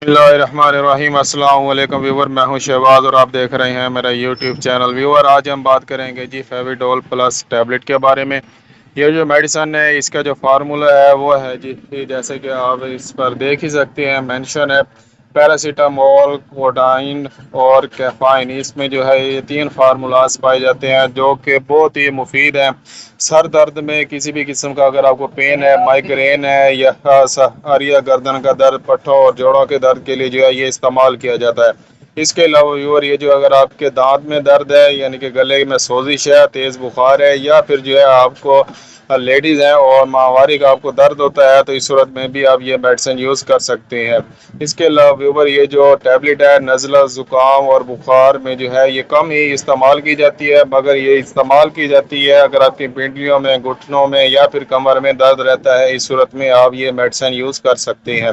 बिस्मिल्लाहिर्रहमानिर्रहीम। अस्सलाम वालेकुम व्यूवर, मैं हूं शहबाज और आप देख रहे हैं मेरा यूट्यूब चैनल। व्यूवर, आज हम बात करेंगे जी फेविडोल प्लस टैबलेट के बारे में। ये जो मेडिसन है इसका जो फार्मूला है वो है जी, जैसे कि आप इस पर देख ही सकते हैं, मेंशन है पैरासीटामोल, कोडाइन और कैफाइन। इसमें जो है ये तीन फार्मूलाज पाए जाते हैं जो कि बहुत ही मुफीद हैं। सर दर्द में किसी भी किस्म का अगर आपको पेन है, माइग्रेन है या सर या गर्दन का दर्द, पट्टों और जोड़ों के दर्द के लिए जो है ये इस्तेमाल किया जाता है। इसके अलावा व्यूअर, ये जो अगर आपके दांत में दर्द है यानी कि गले में सोजिश है, तेज़ बुखार है, या फिर जो है आपको लेडीज़ हैं और माहवारी का आपको दर्द होता है, तो इस सूरत में भी आप ये मेडिसिन यूज़ कर सकते हैं। इसके अलावा व्यूअर, ये जो टैबलेट है नज़ला, ज़ुकाम और बुखार में जो है ये कम ही इस्तेमाल की जाती है, मगर ये इस्तेमाल की जाती है अगर आपकी पिंडलियों में, घुटनों में या फिर कमर में दर्द रहता है। इस सूरत में आप ये मेडिसिन यूज़ कर सकते हैं।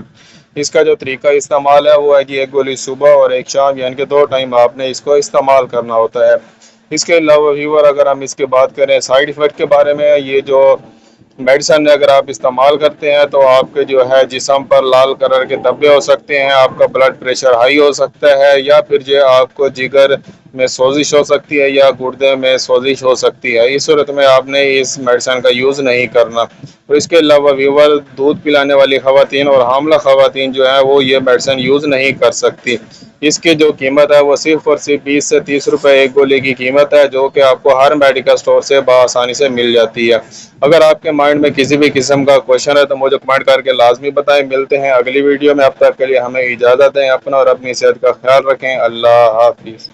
इसका जो तरीका इस्तेमाल है वो है कि एक गोली सुबह और एक शाम, यानी कि 2 टाइम आपने इसको इस्तेमाल करना होता है। इसके अलावा व्यूअर, अगर हम इसके बात करें साइड इफ़ेक्ट के बारे में, ये जो मेडिसन अगर आप इस्तेमाल करते हैं तो आपके जो है जिस्म पर लाल कलर के धब्बे हो सकते हैं, आपका ब्लड प्रेशर हाई हो सकता है, या फिर जो आपको जिगर में सोजिश हो सकती है या गुर्दे में सोजिश हो सकती है। इस सूरत में आपने इस मेडिसिन का यूज़ नहीं करना। और इसके अलावा व्यूवर, दूध पिलाने वाली ख़वातीन और हामला ख़वातीन जो है वो ये मेडिसिन यूज़ नहीं कर सकती। इसकी जो कीमत है वो सिर्फ और सिर्फ 20 से 30 रुपए एक गोली की कीमत है, जो कि आपको हर मेडिकल स्टोर से बआसानी से मिल जाती है। अगर आपके माइंड में किसी भी किस्म का क्वेश्चन है तो मुझे कमेंट करके लाजमी बताएं। मिलते हैं अगली वीडियो में, अब तक के लिए हमें इजाज़त दें। अपना और अपनी सेहत का ख्याल रखें। अल्लाह हाफिज़।